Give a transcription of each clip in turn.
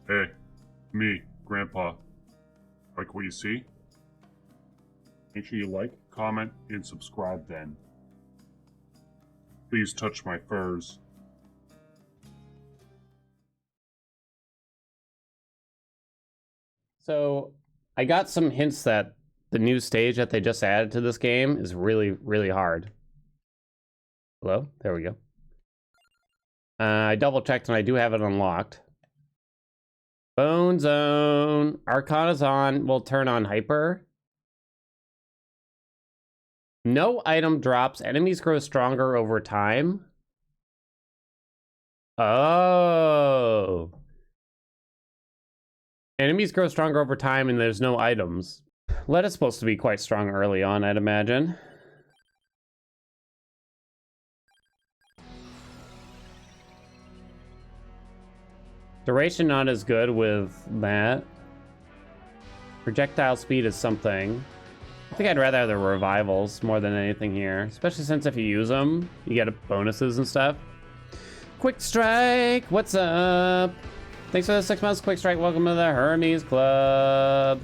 Hey, me, Grandpa. Like what you see? Make sure you like, comment, and subscribe then. Please touch my furs. So I got some hints that the new stage that they just added to this game is really, really hard. Hello? There we go. I double checked and I do have it unlocked. Bone Zone. Arcana's on. We'll turn on Hyper. No item drops. Enemies grow stronger over time. Oh. Enemies grow stronger over time and there's no items. Lead is supposed to be quite strong early on, I'd imagine. Duration not as good with that. Projectile speed is something. I think I'd rather have the revivals more than anything here. Especially since if you use them, you get bonuses and stuff. Quick Strike, what's up? Thanks for the 6 months, Quick Strike. Welcome to the Hermes Club.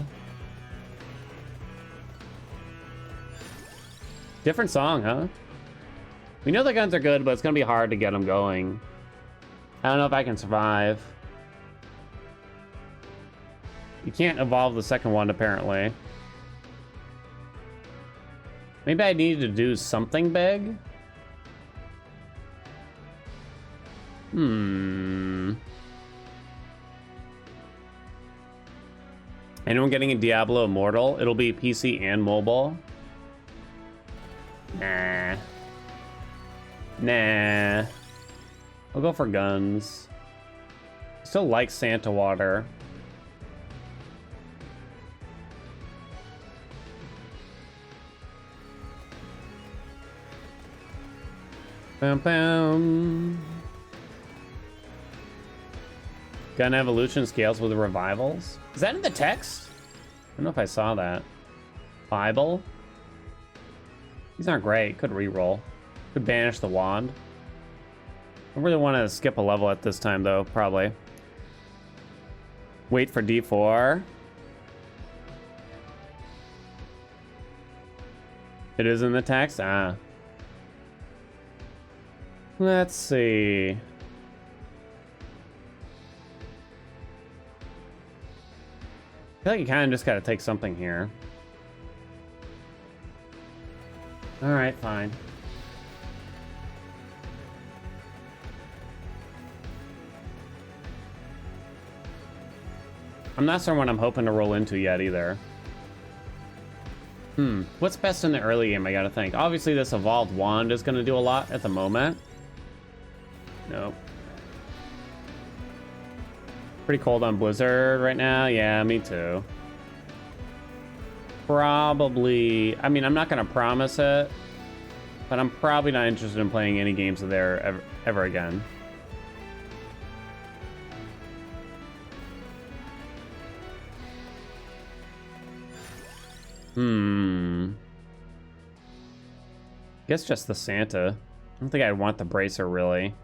Different song, huh? We know the guns are good, but it's gonna be hard to get them going. I don't know if I can survive. You can't evolve the second one, apparently. Maybe I need to do something big? Anyone getting a Diablo Immortal? It'll be PC and mobile. Nah. I'll go for guns. Still like Santa Water. Bam bam. Gun evolution scales with revivals. Is that in the text? I don't know if I saw that. Bible. These aren't great. Could reroll. Could banish the wand. I really want to skip a level at this time, though. Probably. Wait for D4. It is in the text? Ah. Let's see. I feel like you kind of just got to take something here. All right, fine. I'm not sure what I'm hoping to roll into yet either. What's best in the early game? I gotta think. Obviously, this evolved wand is gonna do a lot at the moment. Nope. Pretty cold on Blizzard right now. Yeah, me too. Probably. I mean, I'm not gonna promise it, but I'm probably not interested in playing any games of there ever again. Guess just the Santa. I don't think I'd want the bracer really.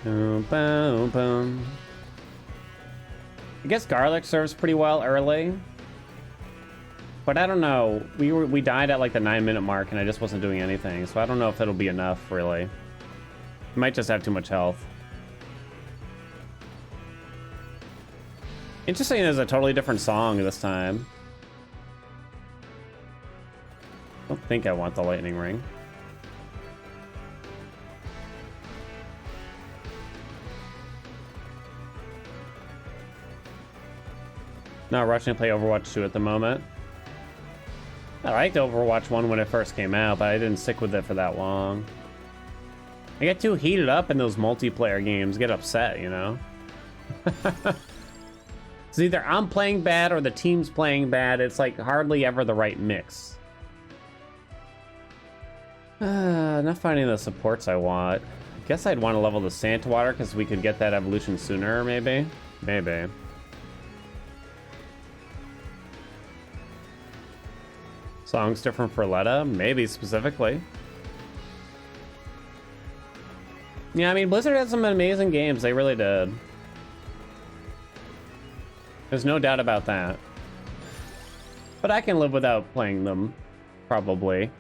Boom, boom, boom. I guess garlic serves pretty well early. But I don't know. We died at like the 9-minute mark and I just wasn't doing anything. So I don't know if it'll be enough really. I might just have too much health. Interesting, there's a totally different song this time. I don't think I want the lightning ring. Not rushing to play Overwatch 2 at the moment. I liked Overwatch 1 when it first came out, but I didn't stick with it for that long. I get too heated up in those multiplayer games, get upset, you know? It's either I'm playing bad or the team's playing bad. It's like hardly ever the right mix. Not finding the supports I want. I guess I'd want to level the Santa Water because we could get that evolution sooner, maybe? Maybe. Songs different for Letta? Maybe specifically. Yeah, I mean, Blizzard had some amazing games. They really did. There's no doubt about that. But I can live without playing them, probably.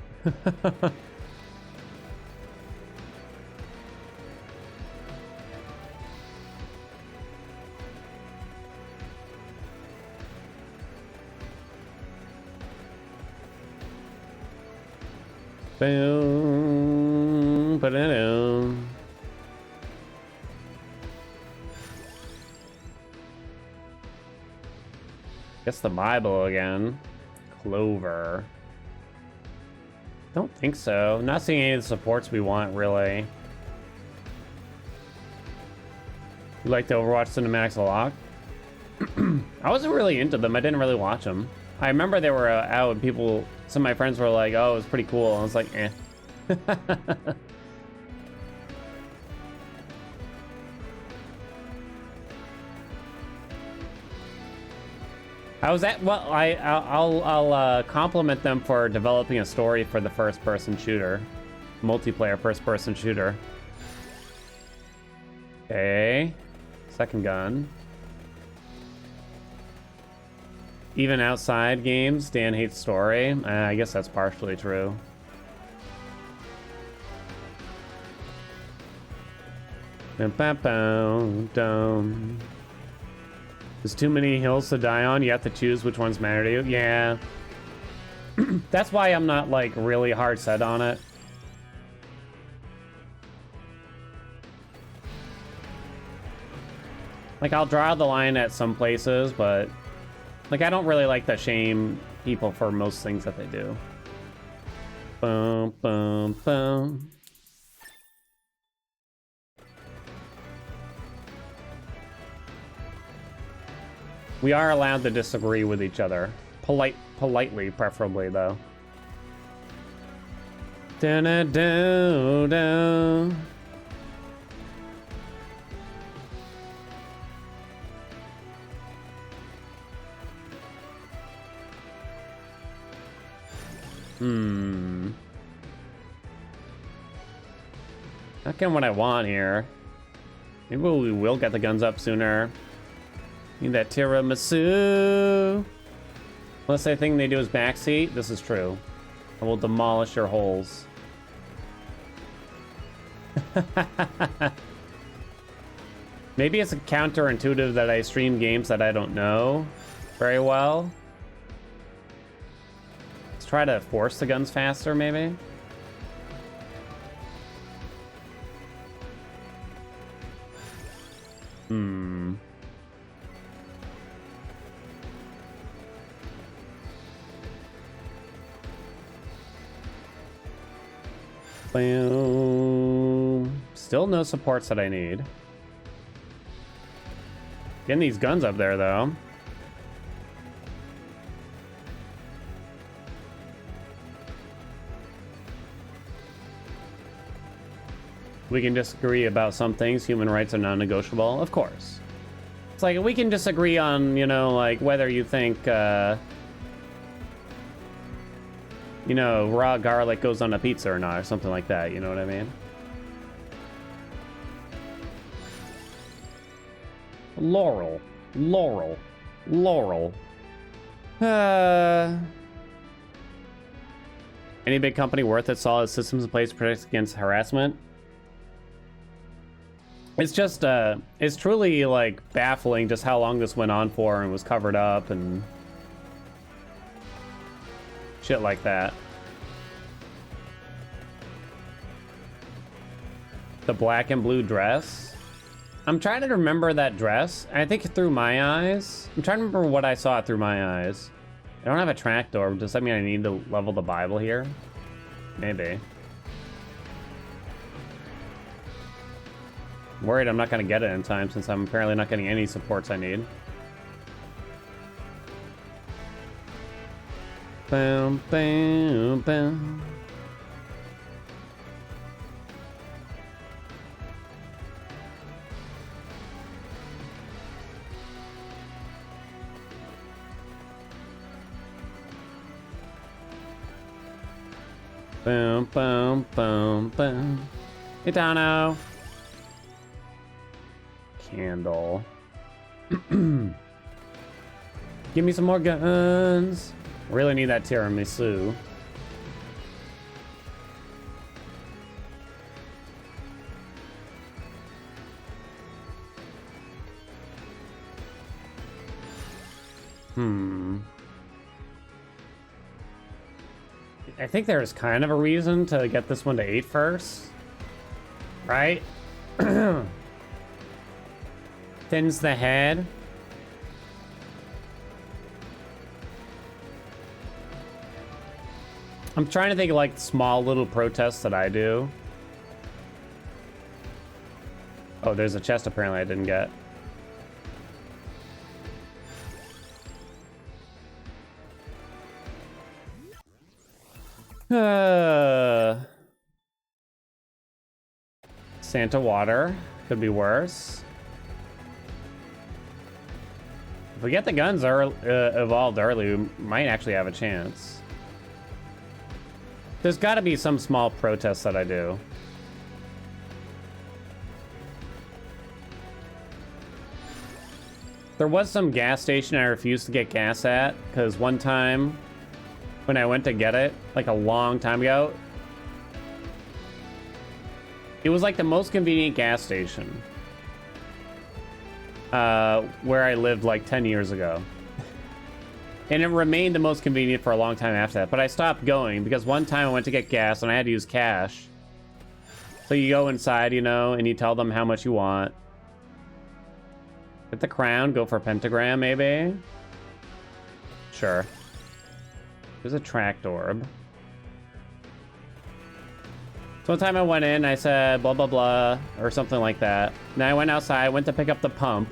Boom, ba-da-dum. Guess the Bible again. Clover. Don't think so. Not seeing any of the supports we want, really. You like the Overwatch cinematics a lot? I wasn't really into them. I didn't really watch them. I remember they were out and people, some of my friends were like, oh, it was pretty cool. I was like, eh. I was at, well, I'll compliment them for developing a story for the first-person shooter. Multiplayer first-person shooter. Okay. Second gun. Even outside games, Dan hates story. I guess that's partially true. There's too many hills to die on. You have to choose which ones matter to you. Yeah. That's why I'm not, like, really hard set on it. Like, I'll draw the line at some places, but... like, I don't really like to shame people for most things that they do. Boom, boom, boom. We are allowed to disagree with each other. Politely, preferably, though. Da-da-da-da. Not getting what I want here. Maybe we will get the guns up sooner. Need that tiramisu. Unless I think they do is backseat. This is true. I will demolish your holes. Maybe it's counterintuitive that I stream games that I don't know very well. Let's try to force the guns faster, maybe. Boom. Still no supports that I need. Getting these guns up there, though. We can disagree about some things. Human rights are non-negotiable. Of course. It's like, we can disagree on, you know, like, whether you think, you know, raw garlic goes on a pizza or not, or something like that, you know what I mean? Laurel. Laurel. Laurel. Any big company worth its solid systems in place to protect against harassment? It's just, it's truly, like, baffling just how long this went on for and was covered up and shit like that. The black and blue dress? I'm trying to remember that dress. I think through my eyes. I'm trying to remember what I saw through my eyes. I don't have a track door. Does that mean I need to level the Bible here? Maybe. I'm worried I'm not going to get it in time since I'm apparently not getting any supports I need. Boom, boom, boom. Boom, boom, boom, boom. Hey, Dono. candle. Give me some more guns. Really need that tiramisu. I think there's kind of a reason to get this one to 8 first. Right? Thins the head. I'm trying to think of like small little protests that I do. Oh, there's a chest apparently I didn't get. Santa water. Could be worse. If we get the guns evolved early, we might actually have a chance. There's got to be some small protest that I do. There was some gas station I refused to get gas at, because one time when I went to get it, like a long time ago, it was like the most convenient gas station where I lived like 10 years ago. And it remained the most convenient for a long time after that. But I stopped going because one time I went to get gas and I had to use cash. So you go inside, you know, and you tell them how much you want. Get the crown, go for a pentagram, maybe? Sure. There's a tracked orb. So one time I went in, I said blah, blah, blah, or something like that. Then I went outside, went to pick up the pump.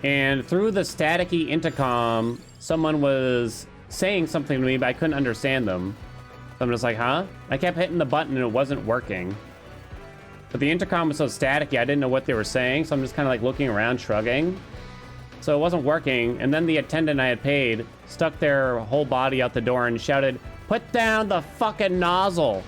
And through the staticky intercom, someone was saying something to me, but I couldn't understand them. So I'm just like, huh? I kept hitting the button and it wasn't working. But the intercom was so staticky, I didn't know what they were saying, so I'm just kind of like looking around, shrugging. So it wasn't working, and then the attendant I had paid stuck their whole body out the door and shouted, "Put down the fucking nozzle!"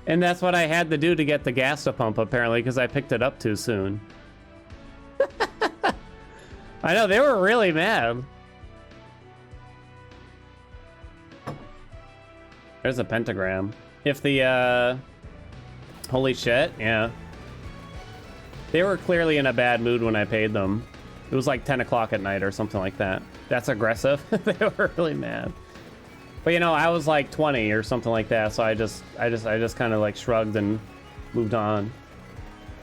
And that's what I had to do to get the gas to pump, apparently, because I picked it up too soon. I know, they were really mad. There's a pentagram. If the, holy shit, yeah. They were clearly in a bad mood when I paid them. It was like 10 o'clock at night or something like that. That's aggressive. They were really mad. But you know, I was like 20 or something like that, so I just kind of like shrugged and moved on.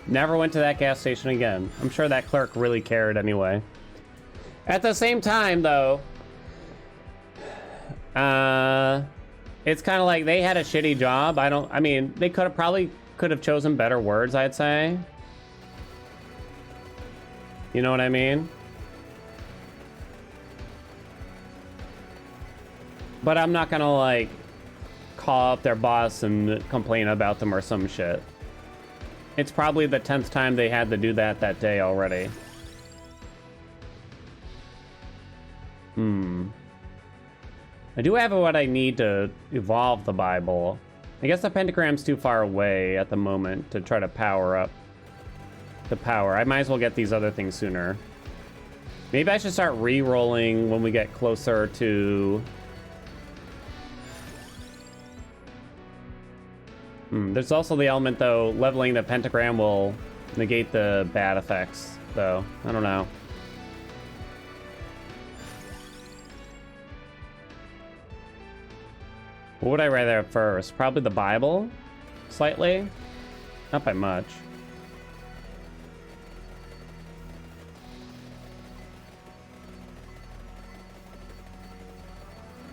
Never went to that gas station again. I'm sure that clerk really cared anyway. At the same time, though, it's kind of like they had a shitty job. I mean, they could have chosen better words, I'd say. You know what I mean? But I'm not gonna like call up their boss and complain about them or some shit. It's probably the 10th time they had to do that day already. I do have what I need to evolve the Bible. I guess the pentagram's too far away at the moment to try to power up the power. I might as well get these other things sooner. Maybe I should start re-rolling when we get closer to... There's also the element, though, leveling the pentagram will negate the bad effects, though. I don't know. What would I rather have first? Probably the Bible? Slightly? Not by much.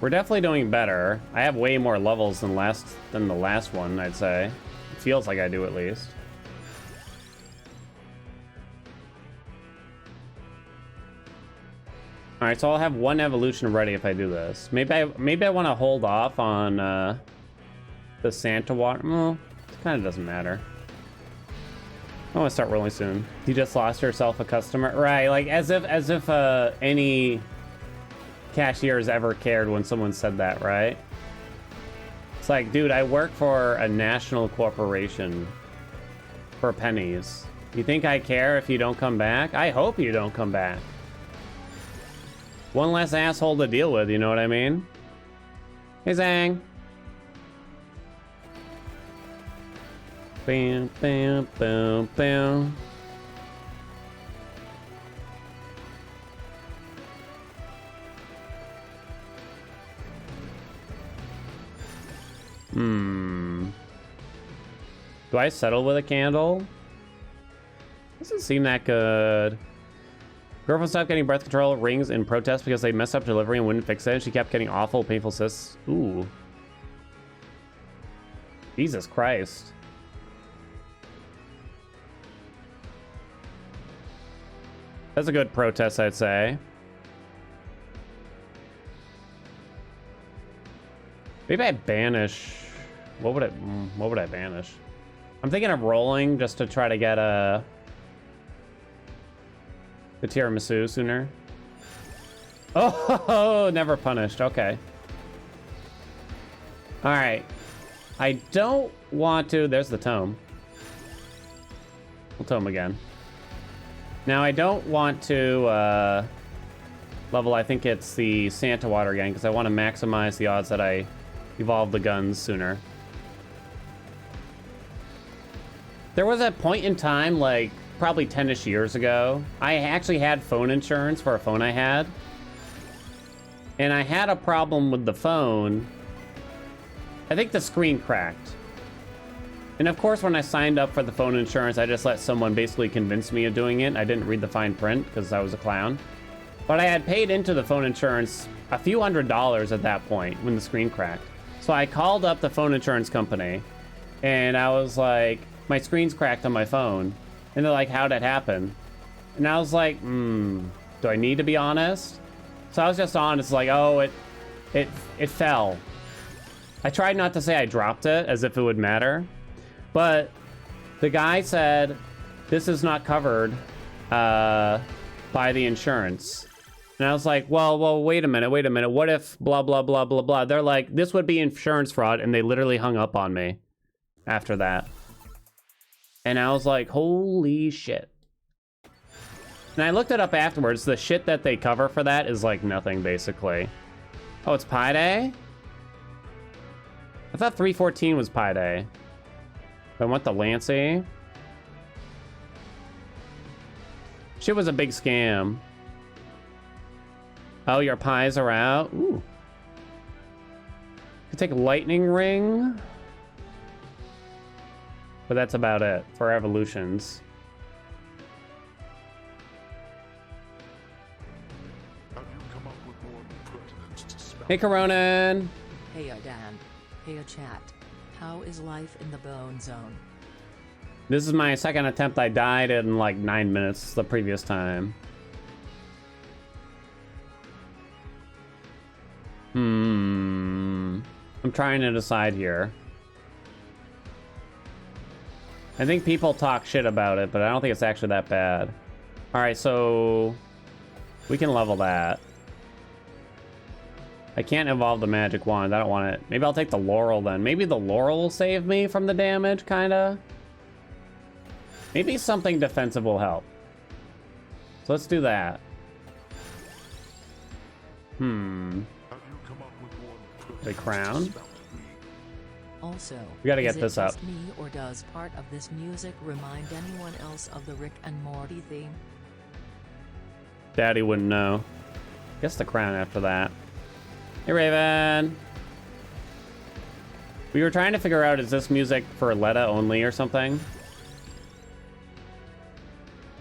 We're definitely doing better. I have way more levels than the last one, I'd say. It feels like I do, at least. Alright, so I'll have one evolution ready if I do this. Maybe I want to hold off on the Santa water. Well, it kind of doesn't matter. I want to start rolling soon. You just lost yourself a customer? Right, like as if any cashiers ever cared when someone said that, right? It's like, dude, I work for a national corporation for pennies. You think I care if you don't come back? I hope you don't come back. One less asshole to deal with, you know what I mean? Hey, Zang. Bam, bam, bam, bam. Do I settle with a candle? Doesn't seem that good. Girlfriend stopped getting birth control rings in protest because they messed up delivery and wouldn't fix it. She kept getting awful, painful cysts. Ooh. Jesus Christ. That's a good protest, I'd say. Maybe I banish. What would I banish? I'm thinking of rolling just to try to get the tiramisu sooner. Oh, never punished. Okay. All right. I don't want to. There's the tome. We'll tome again. Now I don't want to level. I think it's the Santa water again because I want to maximize the odds that I evolve the guns sooner. There was a point in time, like probably 10-ish years ago, I actually had phone insurance for a phone I had. And I had a problem with the phone. I think the screen cracked. And of course, when I signed up for the phone insurance, I just let someone basically convince me of doing it. I didn't read the fine print because I was a clown. But I had paid into the phone insurance a few $100s at that point when the screen cracked. So I called up the phone insurance company and I was like, my screen's cracked on my phone. And they're like, how'd it happen? And I was like, do I need to be honest? So I was just honest, like, oh, it fell. I tried not to say I dropped it as if it would matter. But the guy said, this is not covered by the insurance. And I was like, well, wait a minute. What if blah, blah, blah, blah, blah? They're like, this would be insurance fraud. And they literally hung up on me after that. And I was like, holy shit. And I looked it up afterwards. The shit that they cover for that is like nothing, basically. Oh, it's Pi Day? I thought 314 was Pi Day. I want the Lancey. Shit was a big scam. Oh, your pies are out? Ooh. Could take a lightning ring. But that's about it for evolutions. Hey, Coronan. Hey, Dan. Hey, chat. How is life in the Bone Zone? This is my second attempt. I died in like 9 minutes the previous time. I'm trying to decide here. I think people talk shit about it, but I don't think it's actually that bad. All right, so we can level that. I can't evolve the magic wand. I don't want it. Maybe I'll take the laurel then. Maybe the laurel will save me from the damage, kinda. Maybe something defensive will help. So let's do that. The crown. Also, we gotta get is this it up. Just me, or does part of this music remind anyone else of the Rick and Morty theme? Daddy wouldn't know. Guess the crown after that. Hey, Raven. We were trying to figure out, is this music for Letta only or something?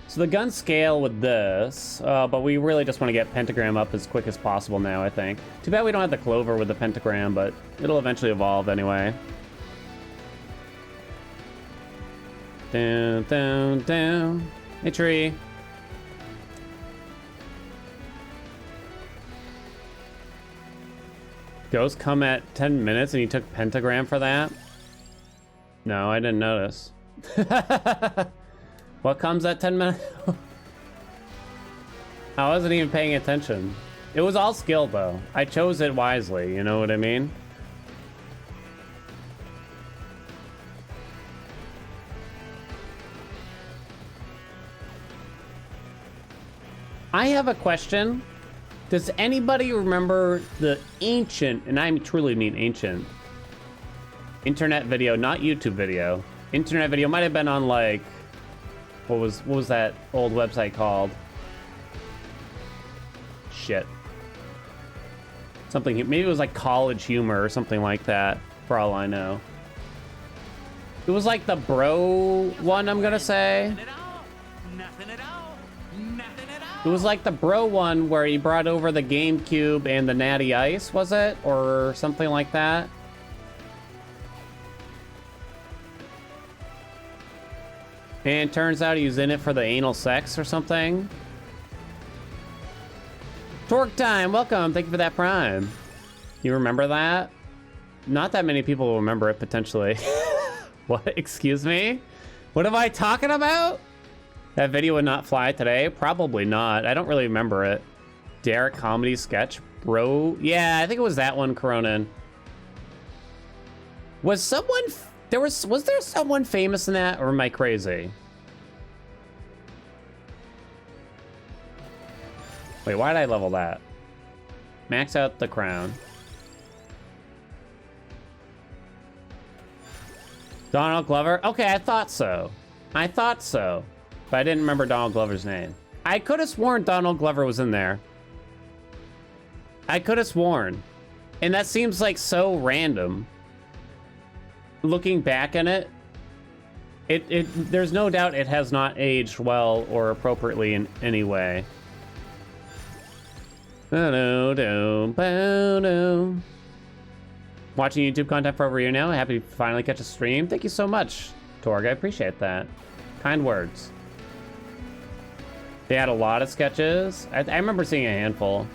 So the guns scale with this, but we really just want to get pentagram up as quick as possible now, I think. Too bad we don't have the clover with the pentagram, but it'll eventually evolve anyway. Down, down, down. Hey, tree. Ghost come at 10 minutes and you took pentagram for that? No, I didn't notice. What comes at 10 minutes? I wasn't even paying attention. It was all skill though. I chose it wisely, you know what I mean? I have a question. Does anybody remember the ancient, and I truly mean ancient, internet video, not YouTube video. Internet video might have been on like, what was that old website called? Shit. Something, maybe it was like College Humor or something like that, for all I know. It was like the bro one, I'm gonna say. It was like the bro one where he brought over the GameCube and the Natty Ice, was it? Or something like that? And turns out he was in it for the anal sex or something. Torque Time, welcome. Thank you for that prime. You remember that? Not that many people will remember it, potentially. What? Excuse me? What am I talking about? That video would not fly today? Probably not. I don't really remember it. Derek comedy sketch, bro. Yeah, I think it was that one, Coronin. Was someone... Was there someone famous in that, or am I crazy? Wait, why did I level that? Max out the crown. Donald Glover? Okay, I thought so. I thought so. But I didn't remember Donald Glover's name. I could have sworn Donald Glover was in there. I could have sworn. And that seems like so random. Looking back on it, there's no doubt it has not aged well or appropriately in any way. Watching YouTube content for over a year now. Happy to finally catch a stream. Thank you so much, Torg. I appreciate that. Kind words. They had a lot of sketches. I remember seeing a handful.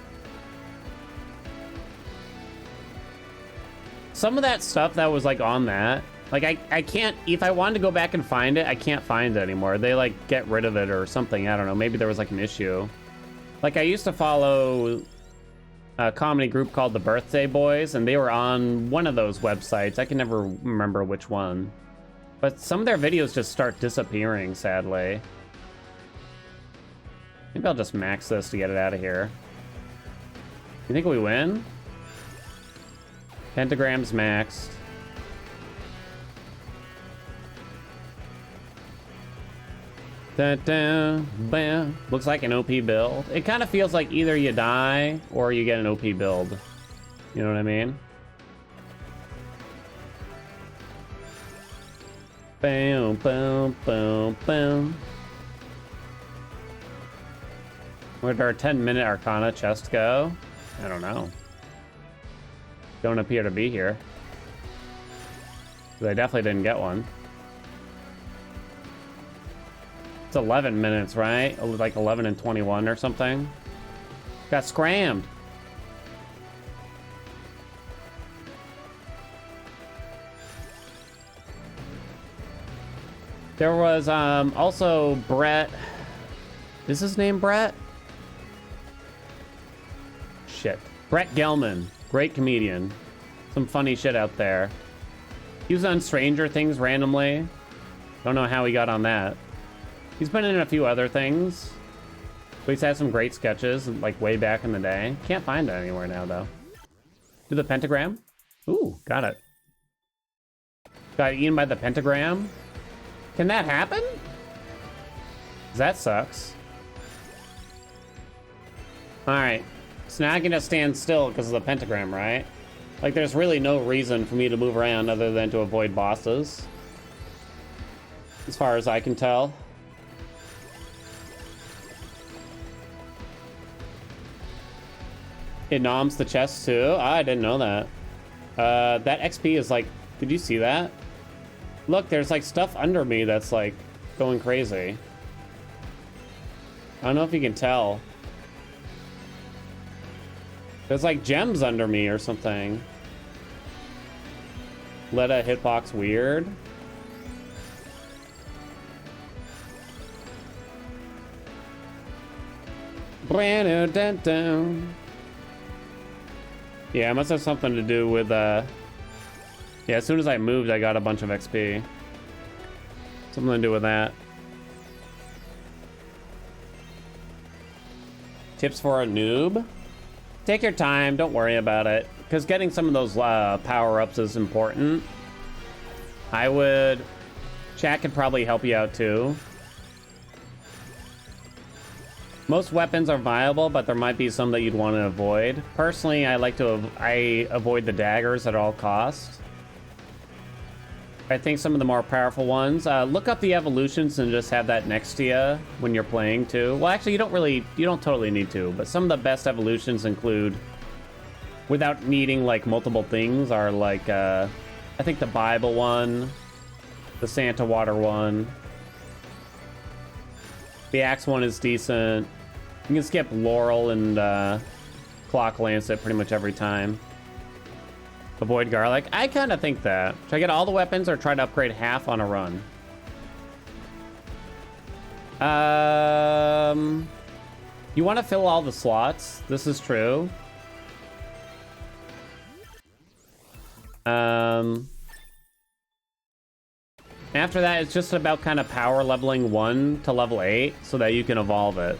Some of that stuff that was like on that, like I can't, if I wanted to go back and find it, I can't find it anymore. They like get rid of it or something. I don't know. Maybe there was like an issue. Like I used to follow a comedy group called the Birthday Boys, and they were on one of those websites. I can never remember which one. But some of their videos just start disappearing, sadly. Maybe I'll just max this to get it out of here. You think we win? Pentagram's maxed. Bam. Looks like an OP build. It kind of feels like either you die or you get an OP build. You know what I mean? Bam, bam, bam, bam. Where did our 10-minute Arcana chest go? I don't know. Don't appear to be here. I definitely didn't get one. It's 11 minutes, right? Like 11 and 21 or something. Got scrammed. There was also Brett. Is his name Brett? Shit. Brett Gelman. Great comedian. Some funny shit out there. He was on Stranger Things randomly. Don't know how he got on that. He's been in a few other things. But he's had some great sketches, like way back in the day. Can't find it anywhere now, though. Do the pentagram? Ooh, got it. Got eaten by the pentagram? Can that happen? That sucks. Alright. So now I can just stand still because of the pentagram, right? Like, there's really no reason for me to move around other than to avoid bosses. As far as I can tell. It noms the chest too? I didn't know that. That XP is like, did you see that? Look, there's like stuff under me that's like going crazy. I don't know if you can tell. There's like gems under me or something. Let a hitbox weird. Yeah, it must have something to do with, yeah, as soon as I moved, I got a bunch of XP. Something to do with that. Tips for a noob? Take your time, don't worry about it. Because getting some of those power-ups is important. I would... Chat could probably help you out too. Most weapons are viable, but there might be some that you'd want to avoid. Personally, I avoid the daggers at all costs. I think some of the more powerful ones, look up the evolutions and just have that next to you when you're playing too. Well, actually, you don't totally need to, but some of the best evolutions include, without needing like multiple things, are like, I think the Bible one, the Santa Water one. The Axe one is decent. You can skip Laurel and Clock Lancet pretty much every time. Avoid garlic. I kind of think that. Should I get all the weapons or try to upgrade half on a run? You want to fill all the slots. This is true. After that, it's just about kind of power leveling 1 to level 8 so that you can evolve it.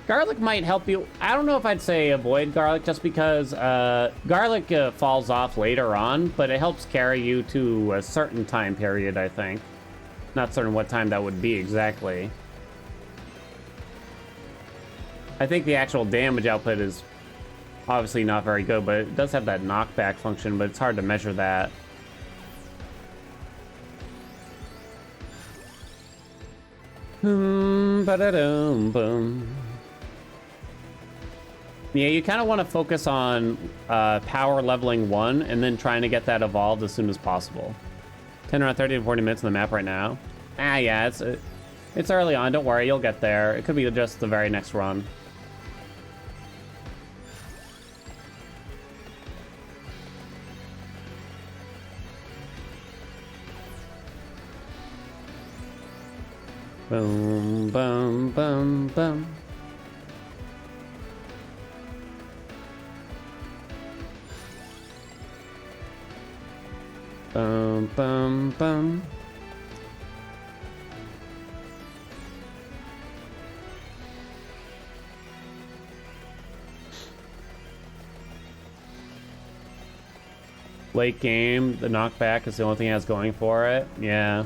Garlic might help you. I don't know if I'd say avoid garlic just because garlic falls off later on, but it helps carry you to a certain time period, I think. Not certain what time that would be exactly. I think the actual damage output is obviously not very good, but it does have that knockback function, but it's hard to measure that. Ba-da-dum-bum. Yeah, you kind of want to focus on power leveling 1 and then trying to get that evolved as soon as possible. 10 around 30 to 40 minutes on the map right now. Yeah, it's early on. Don't worry, you'll get there. It could be just the very next run. Boom, boom, boom, boom. Boom, boom, boom. Late game, the knockback is the only thing it has going for it. Yeah.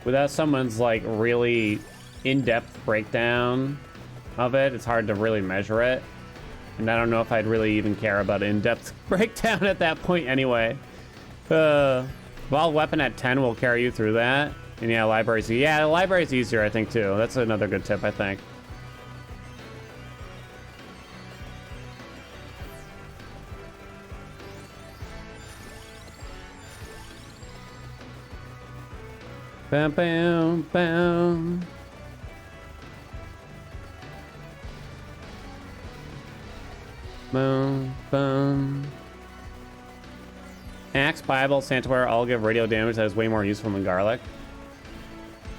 Without someone's like really in-depth breakdown of it, it's hard to really measure it. And I don't know if I'd really even care about in-depth breakdown at that point anyway. Well, weapon at 10 will carry you through that. And yeah, the library's easier, I think, too. That's another good tip, I think. Bam, bam, bam. Boom, boom. Axe, Bible, Santuary all give radio damage that is way more useful than garlic.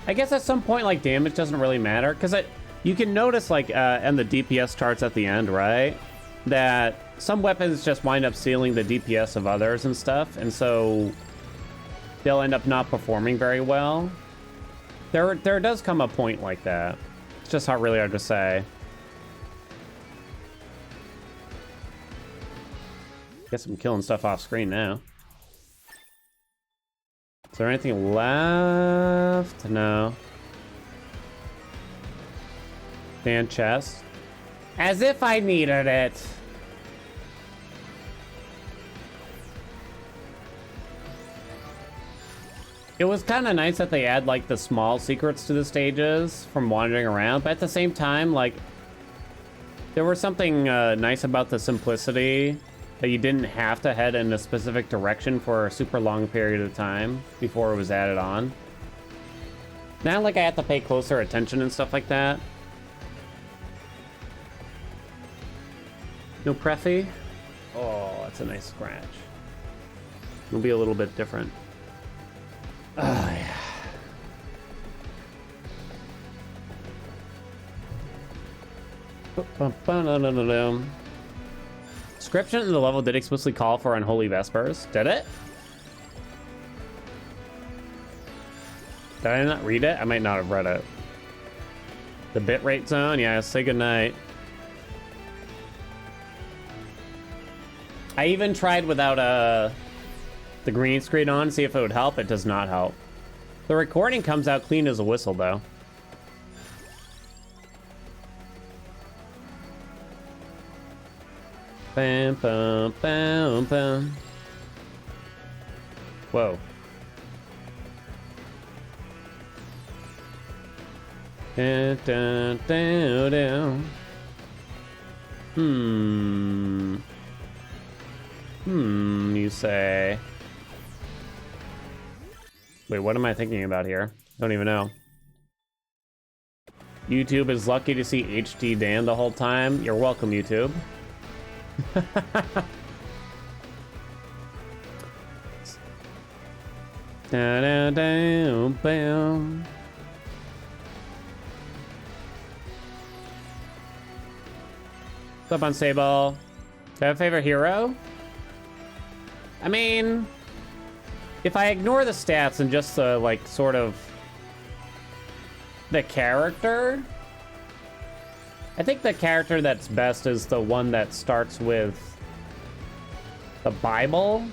I guess at some point, like, damage doesn't really matter. Because you can notice, like, in the DPS charts at the end, right? That some weapons just wind up sealing the DPS of others and stuff. And so they'll end up not performing very well. There does come a point like that. It's just not really hard to say. Guess I'm killing stuff off screen now. Is there anything left? No. Fan chest. As if I needed it. It was kind of nice that they add like the small secrets to the stages from wandering around, but at the same time, like, there was something nice about the simplicity that you didn't have to head in a specific direction for a super long period of time before it was added on. Not like I have to pay closer attention and stuff like that. No Preffy? Oh, that's a nice scratch. It'll be a little bit different. Oh, yeah. description in the level did explicitly call for unholy vespers. Did it? Did I not read it? I might not have read it. The bitrate zone? Yeah, say goodnight. I even tried without the green screen on to see if it would help. It does not help. The recording comes out clean as a whistle, though. Bam, bam, bam, bam. Whoa. Dun, dun, dun, dun. You say. Wait, what am I thinking about here? Don't even know. YouTube is lucky to see HD Dan the whole time. You're welcome, YouTube. Da, da, da, bam. What's up, Unstable? Do you have a favorite hero? I mean, if I ignore the stats and just the, like, sort of the character, I think the character that's best is the one that starts with the Bible.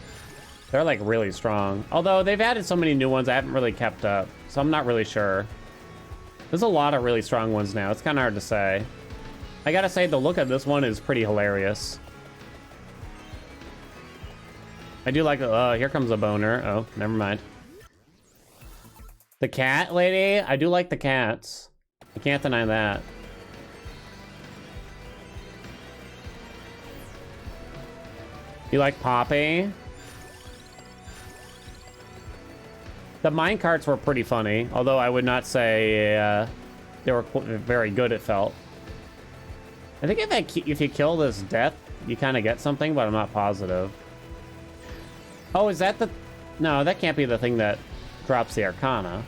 They're, like, really strong. Although they've added so many new ones, I haven't really kept up, so I'm not really sure. There's a lot of really strong ones now. It's kind of hard to say. I gotta say, the look of this one is pretty hilarious. I do like, here comes a boner. Oh, never mind. The cat lady? I do like the cats. I can't deny that. You like Poppy? The minecarts were pretty funny, although I would not say they were very good, it felt. I think if you kill this death, you kind of get something, but I'm not positive. Oh, is that the... No, that can't be the thing that drops the Arcana.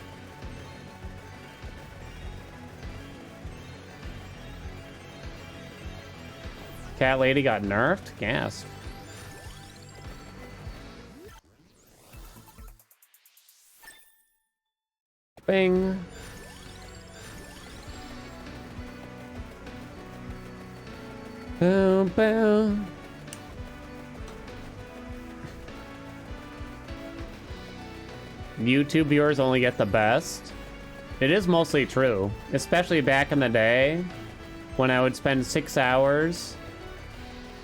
Cat lady got nerfed? Gasp. Bing. Boom, boom. YouTube viewers only get the best. It is mostly true, especially back in the day when I would spend 6 hours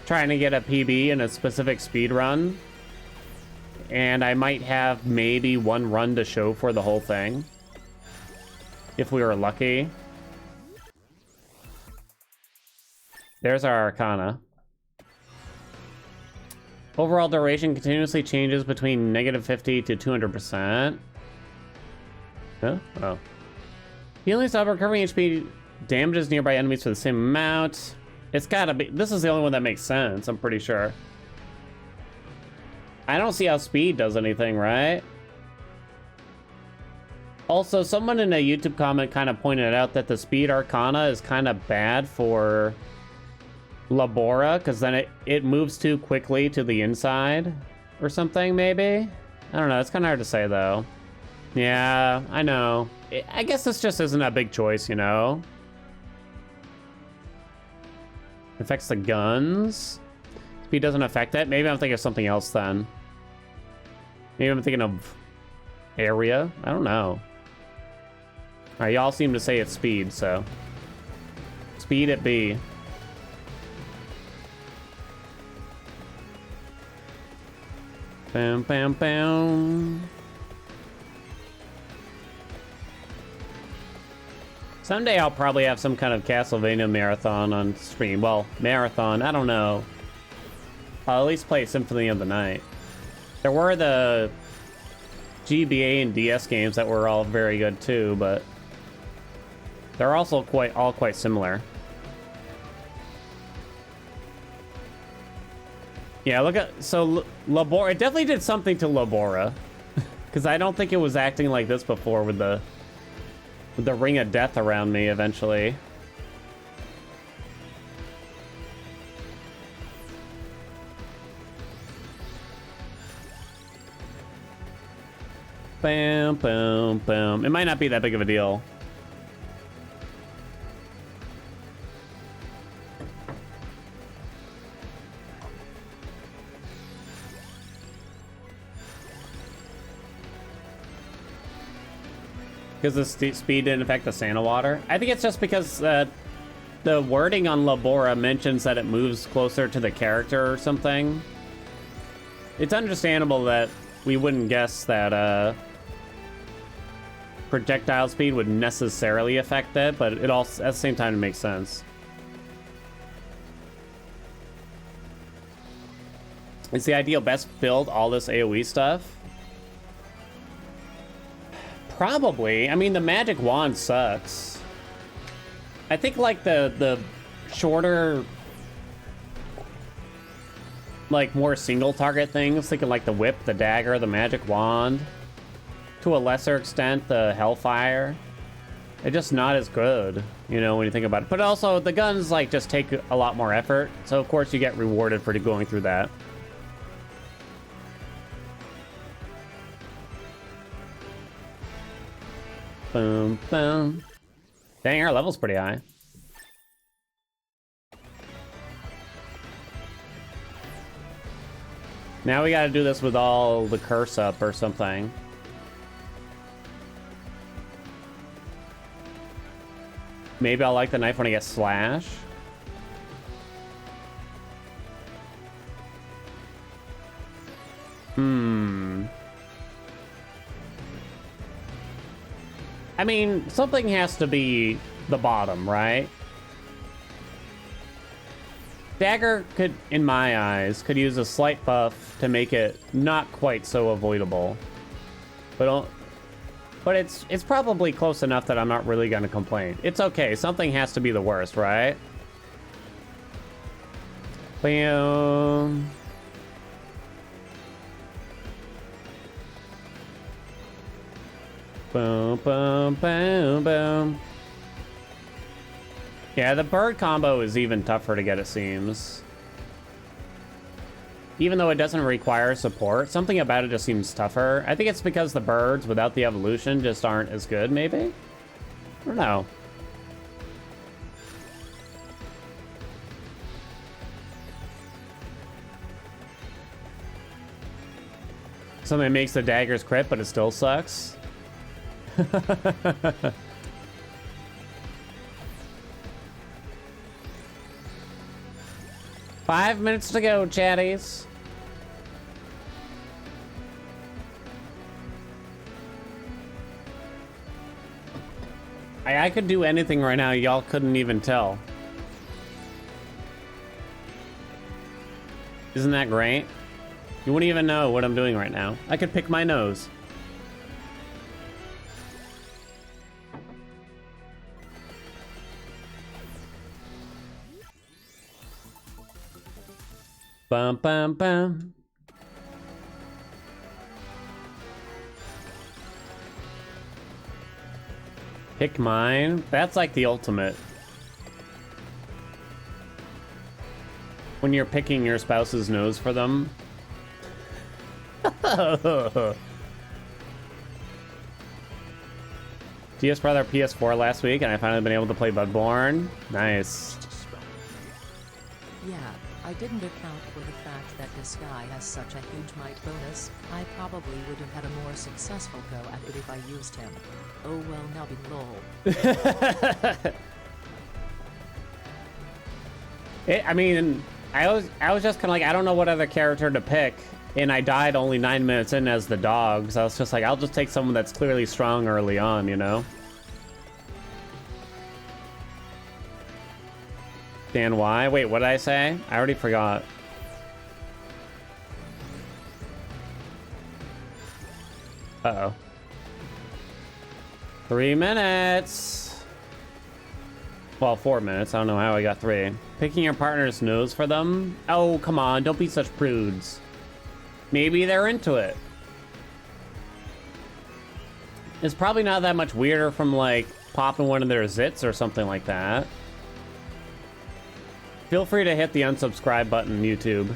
trying to get a PB in a specific speed run, and I might have maybe one run to show for the whole thing if we were lucky. There's our Arcana. Overall duration continuously changes between -50 to 200%. Huh? Oh. Healing stop recovering HP damages nearby enemies for the same amount. It's gotta be... This is the only one that makes sense, I'm pretty sure. I don't see how speed does anything, right? Also, someone in a YouTube comment kind of pointed out that the speed Arcana is kind of bad for Labora, because then it moves too quickly to the inside or something, maybe? I don't know, it's kind of hard to say, though. Yeah, I know. I guess this just isn't a big choice, you know? Affects the guns? Speed doesn't affect it? Maybe I'm thinking of something else, then. Maybe I'm thinking of area? I don't know. Alright, y'all seem to say it's speed, so... Speed it be. Bam, bam, bam. Someday I'll probably have some kind of Castlevania marathon on stream. Well, marathon, I don't know. I'll at least play Symphony of the Night. There were the GBA and DS games that were all very good too, but they're also all quite similar. Yeah, look at... So, Labora... It definitely did something to Labora. Because I don't think it was acting like this before with the Ring of Death around me, eventually. Bam, boom, boom. It might not be that big of a deal. Because the speed didn't affect the Santa water? I think it's just because the wording on Labora mentions that it moves closer to the character or something. It's understandable that we wouldn't guess that projectile speed would necessarily affect it, but it also, at the same time, it makes sense. Is the ideal best build all this AoE stuff? Probably. I mean, the magic wand sucks. I think like the shorter, like more single target things, thinking like the whip, the dagger, the magic wand, to a lesser extent the hellfire, they're just not as good, you know, when you think about it. But also the guns like just take a lot more effort, so of course you get rewarded for going through that. Boom, boom. Dang, our level's pretty high. Now we gotta do this with all the curse up or something. Maybe I'll like the knife when I get slash. I mean, something has to be the bottom, right? Dagger could, in my eyes, could use a slight buff to make it not quite so avoidable. But it's probably close enough that I'm not really gonna complain. It's okay, something has to be the worst, right? Bam. Boom, boom, boom, boom. Yeah, the bird combo is even tougher to get, it seems. Even though it doesn't require support, something about it just seems tougher. I think it's because the birds without the evolution just aren't as good, maybe? I don't know. Something makes the daggers crit, but it still sucks. 5 minutes to go, chatties. I could do anything right now, y'all couldn't even tell. Isn't that great? You wouldn't even know what I'm doing right now. I could pick my nose. Bum, bum, bum. Pick mine? That's like the ultimate. When you're picking your spouse's nose for them. DS brought our PS4 last week and I finally been able to play Bloodborne. Nice. Yeah, I didn't account for the fact that this guy has such a huge might bonus. I probably would have had a more successful go at it if I used him. Oh well, now be lol. I mean, I was just kind of like, I don't know what other character to pick, and I died only 9 minutes in as the dog, so I was just like, I'll just take someone that's clearly strong early on, you know? Dan, why? Wait, what did I say? I already forgot. Uh-oh. 3 minutes! Well, 4 minutes. I don't know how I got 3. Picking your partner's nose for them? Oh, come on. Don't be such prudes. Maybe they're into it. It's probably not that much weirder from, like, popping one of their zits or something like that. Feel free to hit the unsubscribe button, YouTube.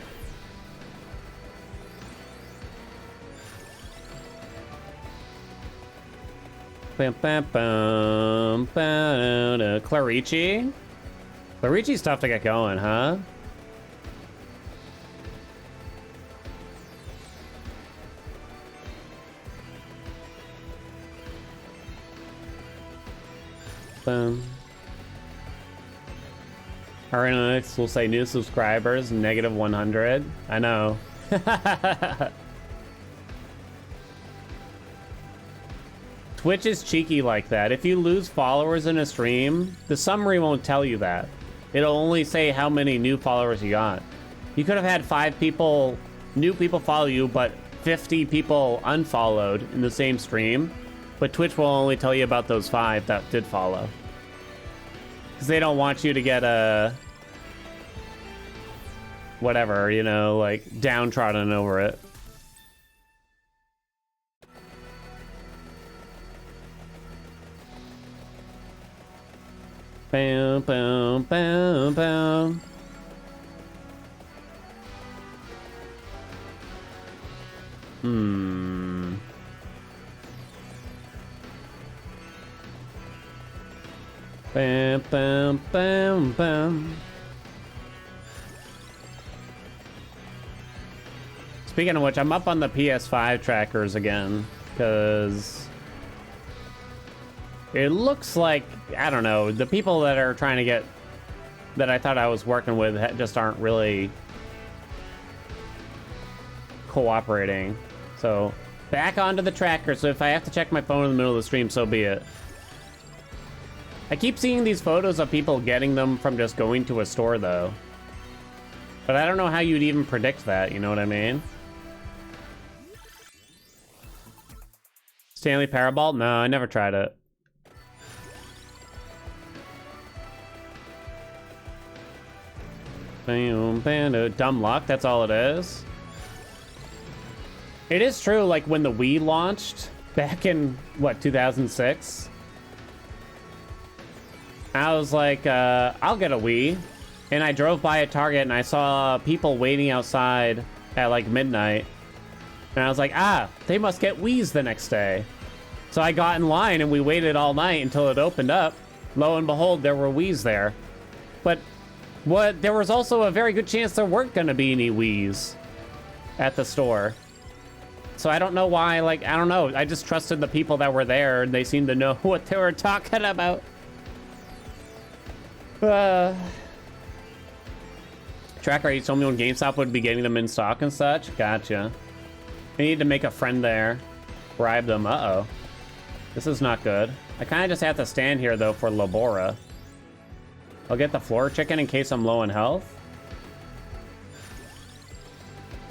Bam, bam, bam, bam, Clarici? Clarici's tough to get going, huh? Boom. Aranalytics will say new subscribers, negative 100. I know. Twitch is cheeky like that. If you lose followers in a stream, the summary won't tell you that. It'll only say how many new followers you got. You could have had 5 people, new people follow you, but 50 people unfollowed in the same stream. But Twitch will only tell you about those 5 that did follow. Because they don't want you to get a... whatever, you know, like, downtrodden over it. Bam, bam, bam, bam. Bam, bam, bam, bam. Speaking of which, I'm up on the PS5 trackers again, because it looks like, I don't know, the people that are trying to get, that I thought I was working with just aren't really cooperating. So, back onto the tracker, so if I have to check my phone in the middle of the stream, so be it. I keep seeing these photos of people getting them from just going to a store, though. But I don't know how you'd even predict that, you know what I mean? Stanley Parabol? No, I never tried it. Bam, bam, dumb luck, that's all it is. It is true, like when the Wii launched back in, what, 2006? I was like, I'll get a Wii. And I drove by a Target and I saw people waiting outside at like midnight. And I was like, ah, they must get Wiis the next day. So I got in line and we waited all night until it opened up. Lo and behold, there were Wiis there. But there was also a very good chance there weren't gonna be any Wiis at the store. So I don't know why, like, I don't know. I just trusted the people that were there and they seemed to know what they were talking about. Tracker, you told me when GameStop would be getting them in stock and such. Gotcha. I need to make a friend there. Bribe them. Uh-oh. This is not good. I kind of just have to stand here, though, for Labora. I'll get the floor chicken in case I'm low in health.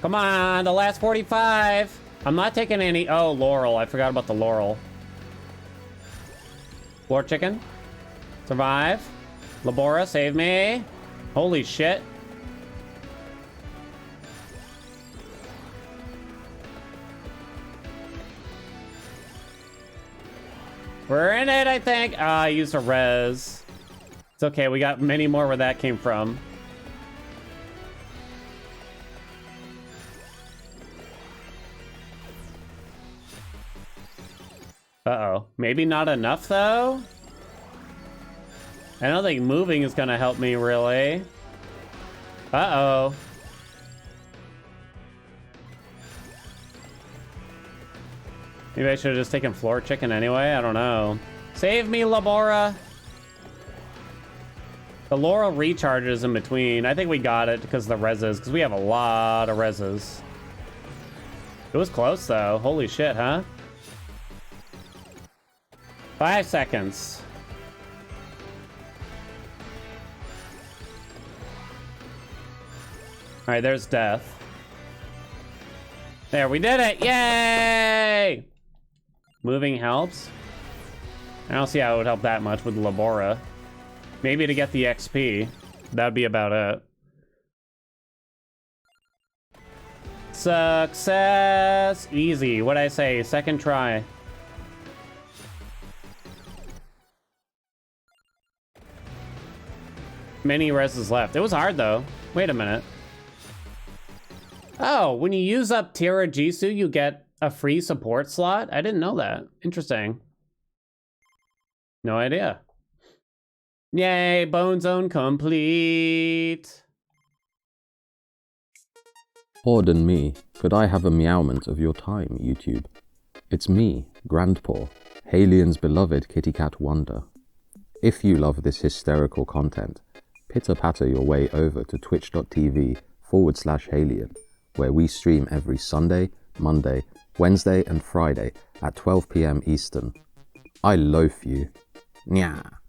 Come on, the last 45. I'm not taking any... Oh, Laurel. I forgot about the Laurel. Floor chicken. Survive. Labora, save me. Holy shit. We're in it, I think. Ah, I used a res. It's okay, we got many more where that came from. Uh-oh. Maybe not enough, though? I don't think moving is gonna help me, really. Uh-oh. Maybe I should have just taken floor chicken anyway? I don't know. Save me, Labora! The Laurel recharges in between. I think we got it because of the reses, because we have a lot of reses. It was close, though. Holy shit, huh? 5 seconds. Alright, there's death. There, we did it! Yay! Moving helps. I don't see how it would help that much with Labora. Maybe to get the XP. That'd be about it. Success! Easy. What'd I say? Second try. Many reses left. It was hard, though. Wait a minute. Oh, when you use up Tira Jisoo, you get a free support slot? I didn't know that. Interesting. No idea. Yay, Bone Zone complete. Pardon me, could I have a meowment of your time, YouTube? It's me, Grandpaw, Haelian's beloved kitty cat wonder. If you love this hysterical content, pitter-patter your way over to twitch.tv/Haelian, where we stream every Sunday, Monday, Wednesday and Friday at 12 PM Eastern. I loaf you. Nya.